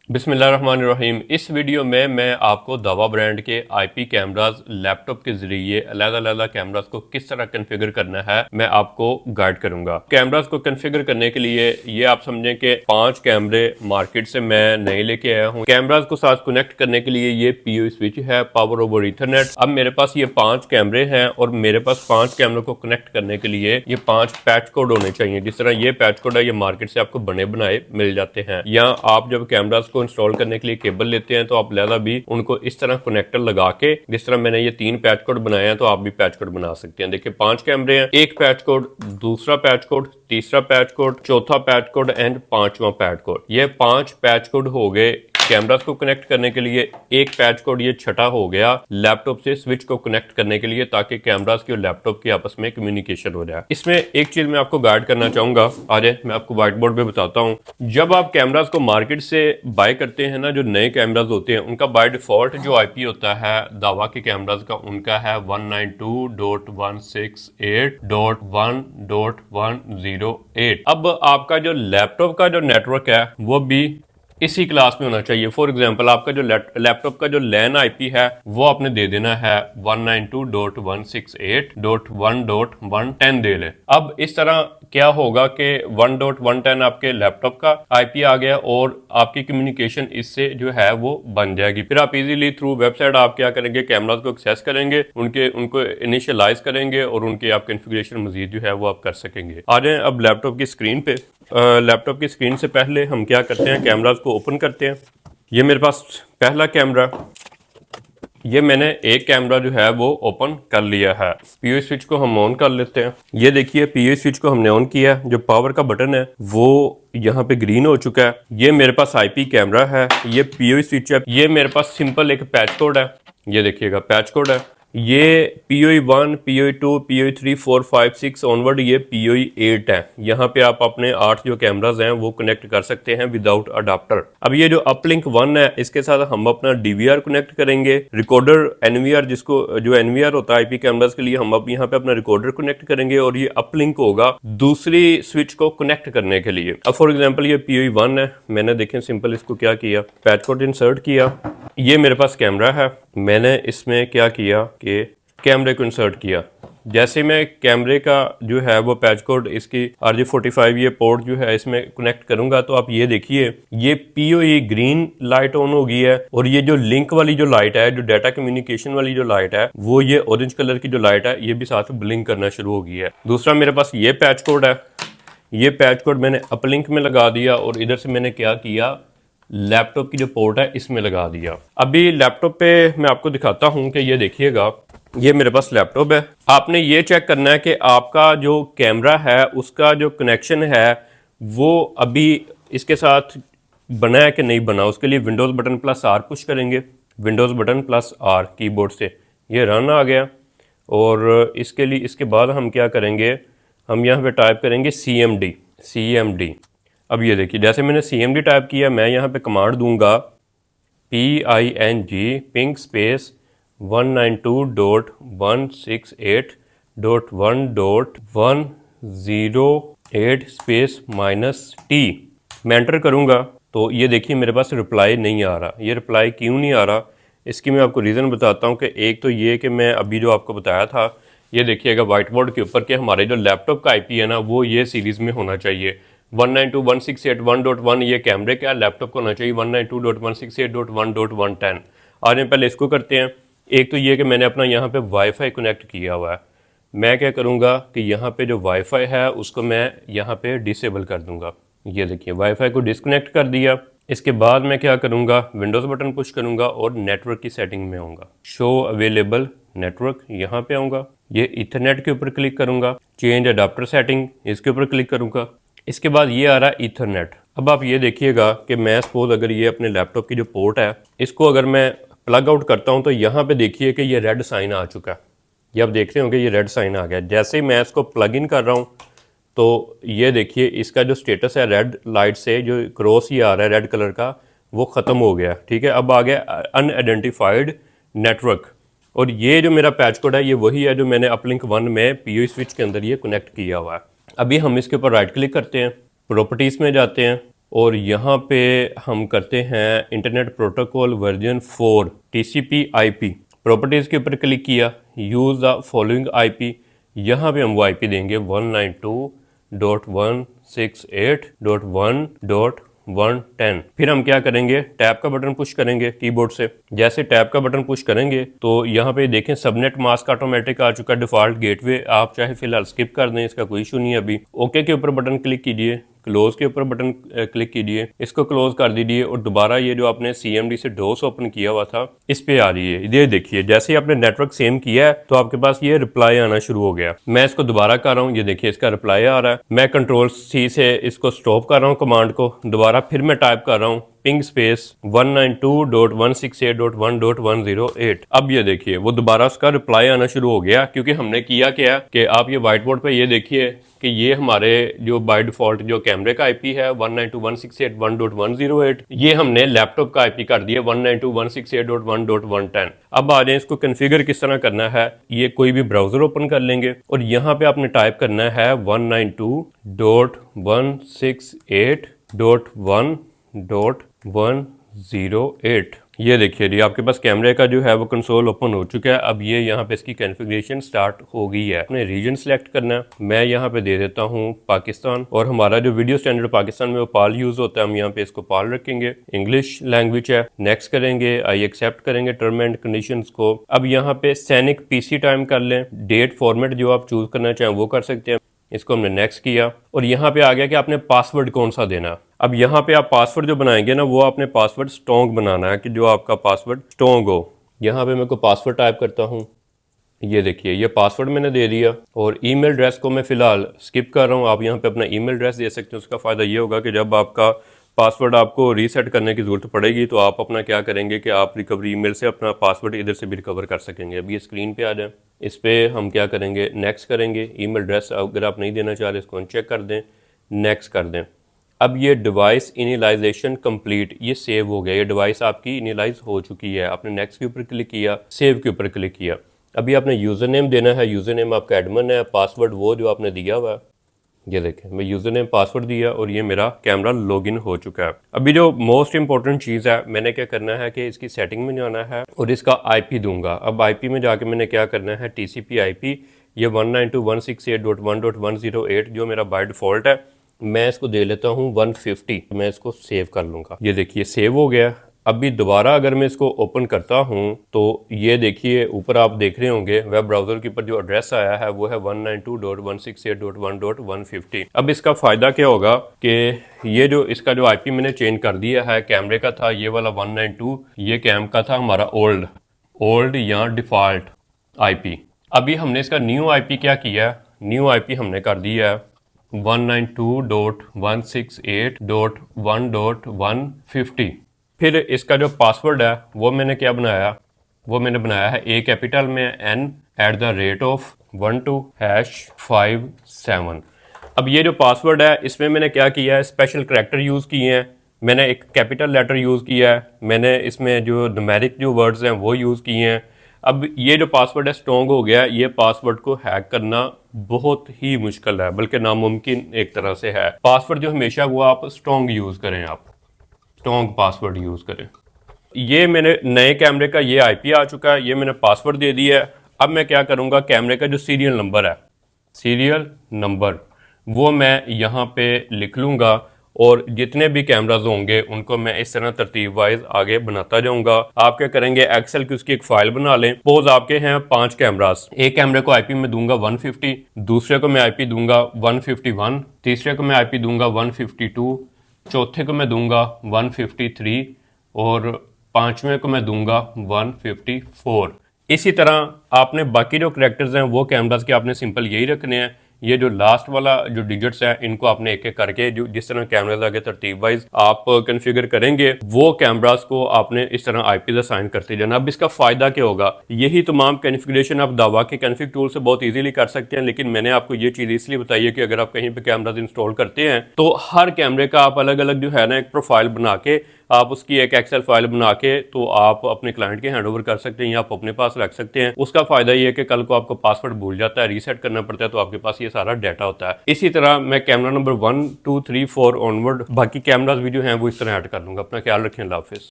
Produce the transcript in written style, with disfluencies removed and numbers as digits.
बिस्मिल्लाहिर्रहमानिर्रहीम। इस वीडियो में मैं आपको दावा ब्रांड के आईपी कैमराज लैपटॉप के जरिए अलग अलग कैमराज को किस तरह कॉन्फ़िगर करना है मैं आपको गाइड करूंगा। कैमराज को कॉन्फ़िगर करने के लिए ये आप समझें कि 5 कैमरे मार्केट से मैं नए लेके आया हूँ। कैमराज को साथ कनेक्ट करने के लिए ये पीओई स्विच है, पावर ओवर ईथरनेट। अब मेरे पास ये 5 कैमरे हैं और मेरे पास 5 कैमरों को कनेक्ट करने के लिए ये 5 पैच कोड होने चाहिए। जिस तरह ये पैच कोड है ये मार्केट से आपको बने बनाए मिल जाते हैं, या आप जब कैमराज को इंस्टॉल करने के लिए केबल लेते हैं तो आप लिहाजा भी उनको इस तरह कनेक्टर लगा के, जिस तरह मैंने ये 3 पैच कोड बनाए हैं तो आप भी पैच कोड बना सकते हैं। देखिए 5 कैमरे हैं, एक पैच कोड, दूसरा पैच कोड, तीसरा पैच कोड, चौथा पैच कोड एंड 5वां पैच कोड। ये 5 पैच कोड हो गए कैमरास को कनेक्ट करने के लिए। एक पैच कोड ये छठा हो गया लैपटॉप से स्विच को कनेक्ट करने के लिए, ताकि कैमरास की और लैपटॉप की आपस में कम्युनिकेशन हो जाए। इसमें एक चीज मैं आपको गाइड करना चाहूंगा, आज मैं आपको व्हाइट बोर्ड पे बताता हूँ। जब आप कैमरास को मार्केट से बाय करते हैं ना, जो नए कैमरास होते हैं उनका बाय डिफॉल्ट जो आईपी होता है दावा के कैमरास का, उनका है 192.168.1.108। अब आपका जो लैपटॉप का जो नेटवर्क है वो भी इसी क्लास में होना चाहिए। फॉर एग्जांपल आपका जो लैपटॉप का जो लैन आईपी है वो आपने दे देना है 192.168.1.110 दे ले। अब इस तरह क्या होगा कि 1.110 आपके लैपटॉप का आईपी आ गया और आपकी कम्युनिकेशन इससे जो है वो बन जाएगी। फिर आप इजीली थ्रू वेबसाइट आप क्या करेंगे, कैमरास को एक्सेस करेंगे, उनको इनिशियलाइज करेंगे और उनके आप कॉन्फ़िगरेशन मजीद जो है वो आप कर सकेंगे। आ जाए अब लैपटॉप की स्क्रीन पे। लैपटॉप की स्क्रीन से पहले हम क्या करते हैं, कैमरास को ओपन करते हैं। ये मेरे पास पहला कैमरा, ये मैंने एक कैमरा जो है वो ओपन कर लिया है। पीओई स्विच को हम ऑन कर लेते हैं। ये देखिए पीओई स्विच को हमने ऑन किया, जो पावर का बटन है वो यहाँ पे ग्रीन हो चुका है। ये मेरे पास आईपी कैमरा है, ये पीओई स्विच है। ये मेरे पास सिंपल एक पैच कोड है, ये देखिएगा पैच कोड है। ये POE 1, POE 2, POE 3, 4, 5, 6 ऑनवर्ड ये POE 8 है। यहाँ पे आप अपने 8 जो कैमराज हैं वो कनेक्ट कर सकते हैं विदाउट अडाप्टर। अब ये जो अपलिंक 1 है इसके साथ हम अपना DVR कनेक्ट करेंगे, रिकॉर्डर NVR, जिसको जो NVR होता है आईपी कैमराज के लिए, हम अब यहाँ पे अपना रिकॉर्डर कनेक्ट करेंगे और ये अपलिंक होगा दूसरी स्विच को कनेक्ट करने के लिए। अब फॉर एग्जाम्पल ये POE 1 है, मैंने देखें सिंपल इसको क्या किया, पैच कोड इंसर्ट किया। ये मेरे पास कैमरा है, मैंने इसमें क्या किया कि कैमरे को इंसर्ट किया। जैसे मैं कैमरे का जो है वो पैच कोड इसकी RJ45 ये पोर्ट जो है इसमें कनेक्ट करूंगा तो आप ये देखिए ये POE ग्रीन लाइट ऑन हो गई है, और ये जो लिंक वाली जो लाइट है, जो डाटा कम्युनिकेशन वाली जो लाइट है, वो ये ऑरेंज कलर की जो लाइट है ये भी साथ ब्लिंक करना शुरू हो गई है। दूसरा मेरे पास ये पैच कोड है, ये पैच कोड मैंने अपलिंक में लगा दिया और इधर से मैंने क्या किया, लैपटॉप की जो पोर्ट है इसमें लगा दिया। अभी लैपटॉप पे मैं आपको दिखाता हूं कि ये देखिएगा ये मेरे पास लैपटॉप है। आपने ये चेक करना है कि आपका जो कैमरा है उसका जो कनेक्शन है वो अभी इसके साथ बना है कि नहीं बना। उसके लिए Windows button plus R push करेंगे, Windows button plus R keyboard से, ये रन आ गया। और इसके लिए इसके बाद हम क्या करेंगे, हम यहाँ पे टाइप करेंगे CMD। अब ये देखिए जैसे मैंने CMD टाइप किया, मैं यहाँ पे कमांड दूंगा PING स्पेस 192.168.1.108 स्पेस -T। मैं एंटर करूँगा तो ये देखिए मेरे पास रिप्लाई नहीं आ रहा। ये रिप्लाई क्यों नहीं आ रहा, इसकी मैं आपको रीज़न बताता हूँ कि एक तो ये कि मैं अभी जो आपको बताया था, ये देखिएगा व्हाइट बोर्ड के ऊपर कि हमारे जो लैपटॉप का IP है ना वो ये सीरीज़ में होना चाहिए। 192.168.1.1 ये कैमरे का, लैपटॉप को होना चाहिए 192.168.1.110। आज हम पहले इसको करते हैं। एक तो ये कि मैंने अपना यहाँ पे वाईफाई कनेक्ट किया हुआ है, मैं क्या करूँगा कि यहाँ पे जो वाईफाई है उसको मैं यहाँ पे डिसेबल कर दूँगा। ये देखिए वाईफाई को डिस्कनेक्ट कर दिया। इसके बाद मैं क्या करूँगा, विंडोज़ बटन पुश करूँगा और नेटवर्क की सेटिंग में आऊँगा, शो अवेलेबल नेटवर्क, यहाँ पे आऊँगा, ये ईथरनेट के ऊपर क्लिक करूँगा, चेंज अडाप्टर सेटिंग इसके ऊपर क्लिक करूँगा। इसके बाद ये आ रहा है ईथरनेट। अब आप ये देखिएगा कि मैं सपोज अगर ये अपने लैपटॉप की जो पोर्ट है इसको अगर मैं प्लग आउट करता हूं तो यहाँ पे देखिए कि ये रेड साइन आ चुका है। ये आप देख रहे होंगे ये रेड साइन आ गया। जैसे ही मैं इसको प्लग इन कर रहा हूँ तो ये देखिए इसका जो स्टेटस है रेड लाइट से जो क्रॉस ही आ रहा है रेड कलर का वो ख़त्म हो गया। ठीक है, अब आ गया अनआइडेंटिफाइड नेटवर्क। और ये जो मेरा पैच कोड है ये वही है जो मैंने अपलिंक 1 में POE स्विच के अंदर ये कनेक्ट किया हुआ है। अभी हम इसके ऊपर राइट क्लिक करते हैं, प्रॉपर्टीज़ में जाते हैं, और यहाँ पे हम करते हैं internet protocol version 4 TCP IP। Properties के ऊपर क्लिक किया, यूज़ द फॉलोइंग IP। यहाँ पे हम वो IP देंगे 192.168.1.110। फिर हम क्या करेंगे, टैब का बटन पुश करेंगे कीबोर्ड से। जैसे टैब का बटन पुश करेंगे तो यहाँ पे देखें सबनेट मास्क ऑटोमेटिक आ चुका है, डिफॉल्ट गेटवे। आप चाहे फिलहाल स्किप कर दें, इसका कोई इशू नहीं है अभी। ओके के ऊपर बटन क्लिक कीजिए, क्लोज के ऊपर बटन क्लिक कीजिए, इसको क्लोज कर दीजिए और दोबारा ये जो आपने CMD से डोस ओपन किया हुआ था इस पे आ रही है। ये देखिए जैसे ही आपने नेटवर्क सेम किया है तो आपके पास ये रिप्लाई आना शुरू हो गया। मैं इसको दोबारा कर रहा हूँ, ये देखिए इसका रिप्लाई आ रहा है। मैं कंट्रोल-C से इसको स्टॉप कर रहा हूँ कमांड को, दोबारा फिर मैं टाइप कर रहा हूँ पिंग स्पेस 192.168.1.108। अब ये देखिए वो दोबारा उसका रिप्लाई आना शुरू हो गया, क्योंकि हमने किया क्या कि आप ये व्हाइट बोर्ड पे ये देखिए कि ये हमारे जो बाय डिफॉल्ट जो कैमरे का IP है 192.168.1.108, ये हमने लैपटॉप का IP कर दिया 192.168.1.110। अब आ जाए इसको कन्फिगर किस तरह करना है। ये कोई भी ब्राउजर ओपन कर लेंगे और यहाँ पे आपने टाइप करना है 192.168.1.108। ये देखिए जी आपके पास कैमरे का जो है वो कंसोल ओपन हो चुका है। अब ये यहाँ पे इसकी कॉन्फ़िगरेशन स्टार्ट हो गई है। अपने रीजन सेलेक्ट करना है, मैं यहाँ पे दे देता हूँ पाकिस्तान, और हमारा जो वीडियो स्टैंडर्ड पाकिस्तान में वो पाल यूज़ होता है, हम यहाँ पे इसको पाल रखेंगे। इंग्लिश लैंग्वेज है, नेक्स्ट करेंगे, आई एक्सेप्ट करेंगे टर्म एंड कंडीशंस को। अब यहाँ पे सैनिक PC टाइम कर लें, डेट फॉर्मेट जो आप चूज़ करना चाहें वो कर सकते हैं। इसको हमने नेक्स्ट किया और यहाँ पे आ गया कि आपने पासवर्ड कौन सा देना। अब यहाँ पे आप पासवर्ड जो बनाएंगे ना वो आपने पासवर्ड स्ट्रॉन्ग बनाना है, कि जो आपका पासवर्ड स्ट्रॉन्ग हो। यहाँ पे मैं को पासवर्ड टाइप करता हूँ, ये देखिए ये पासवर्ड मैंने दे दिया। और ईमेल एड्रेस को मैं फ़िलहाल स्किप कर रहा हूँ, आप यहाँ पे अपना ईमेल एड्रेस दे सकते हैं। उसका फ़ायदा ये होगा कि जब आपका पासवर्ड आपको रीसेट करने की ज़रूरत पड़ेगी तो आप अपना क्या करेंगे कि आप रिकवरी ईमेल से अपना पासवर्ड इधर से भी रिकवर कर सकेंगे। अब ये स्क्रीन पे आ जाए, इस पर हम क्या करेंगे, नेक्स्ट करेंगे। ईमेल एड्रेस अगर आप नहीं देना चाह रहे इसको अनचेक कर दें, नेक्स्ट कर दें। अब ये डिवाइस इनिलाइजेशन कंप्लीट, ये सेव हो गया, ये डिवाइस आपकी इनिलाइज हो चुकी है। आपने नेक्स्ट के ऊपर क्लिक किया, सेव के ऊपर क्लिक किया। अभी आपने यूज़र नेम देना है, यूज़र नेम आपका एडमिन है, पासवर्ड वो जो आपने दिया हुआ है। ये देखें मैं यूज़र नेम पासवर्ड दिया और ये मेरा कैमरा लॉगिन हो चुका है। अभी जो मोस्ट इंपॉर्टेंट चीज़ है, मैंने क्या करना है कि इसकी सेटिंग में जाना है और इसका IP दूंगा। अब IP में जाके मैंने क्या करना है, TCP IP ये 192.168.1.108 जो मेरा बाय डिफ़ॉल्ट है, मैं इसको दे लेता हूँ 150। मैं इसको सेव कर लूँगा। ये देखिए सेव हो गया। अभी दोबारा अगर मैं इसको ओपन करता हूँ तो ये देखिए ऊपर आप देख रहे होंगे वेब ब्राउज़र के ऊपर जो एड्रेस आया है वो है 192.168.1.150। अब इसका फ़ायदा क्या होगा कि ये जो इसका जो IP मैंने चेंज कर दिया है, कैमरे का था ये वाला 192, ये कैम का था हमारा ओल्ड या डिफ़ॉल्ट IP। अभी हमने इसका न्यू IP क्या किया है, न्यू IP हमने कर दिया है 192.168.1.150। फिर इसका जो पासवर्ड है वो मैंने क्या बनाया, वो मैंने बनाया है A कैपिटल में N@12#57। अब ये जो पासवर्ड है इसमें मैंने क्या किया है, स्पेशल करैक्टर यूज़ किए हैं। मैंने एक कैपिटल लेटर यूज़ किया है, मैंने इसमें जो न्यूमेरिक जो वर्ड्स हैं वो यूज़ किए हैं। अब ये जो पासवर्ड है स्ट्रॉन्ग हो गया। ये पासवर्ड को हैक करना बहुत ही मुश्किल है, बल्कि नामुमकिन एक तरह से है। पासवर्ड जो हमेशा वो आप स्ट्रॉन्ग यूज़ करें, आप स्ट्रॉन्ग पासवर्ड यूज़ करें। ये मैंने नए कैमरे का ये IP आ चुका है, ये मैंने पासवर्ड दे दिया है। अब मैं क्या करूँगा, कैमरे का जो सीरियल नंबर है, सीरियल नंबर वो मैं यहाँ पे लिख लूँगा और जितने भी कैमराज होंगे उनको मैं इस तरह तरतीब वाइज आगे बनाता जाऊंगा। आप क्या करेंगे, एक्सेल की उसकी एक फाइल बना लें। पोज आपके हैं 5 कैमरास, एक कैमरे को IP में दूंगा 150, दूसरे को मैं IP दूंगा 151, तीसरे को मैं IP दूंगा 152, चौथे को मैं दूंगा 153 और पांचवें को मैं दूंगा 154। इसी तरह आपने बाकी जो करैक्टर्स हैं वो कैमरास के आपने सिंपल यही रखने हैं। ये जो लास्ट वाला जो डिजिट्स है इनको आपने एक एक करके जो जिस तरह कैमरास आगे तरतीब वाइज आप कॉन्फ़िगर करेंगे वो कैमरास को आपने इस तरह IP असाइन करते जाना। अब इसका फायदा क्या होगा, यही तमाम कॉन्फ़िगरेशन आप दावा के कॉन्फ़िग टूल से बहुत इजीली कर सकते हैं। लेकिन मैंने आपको ये चीज़ इसलिए बताई है कि अगर आप कहीं पे कैमरास इंस्टॉल करते हैं तो हर कैमरे का आप अलग अलग जो है ना एक प्रोफाइल बना के आप उसकी एक एक्सेल फाइल बना के तो आप अपने क्लाइंट के हैंड ओवर कर सकते हैं या आप अपने पास रख सकते हैं। उसका फायदा ये है कि कल को आपको पासवर्ड भूल जाता है, रीसेट करना पड़ता है, तो आपके पास ये सारा डाटा होता है। इसी तरह मैं कैमरा नंबर 1 2 3 4 ऑनवर्ड बाकी कैमराज भी जो हैं वो इस तरह ऐड कर लूंगा। अपना ख्याल रखें, अल्लाह हाफिज़।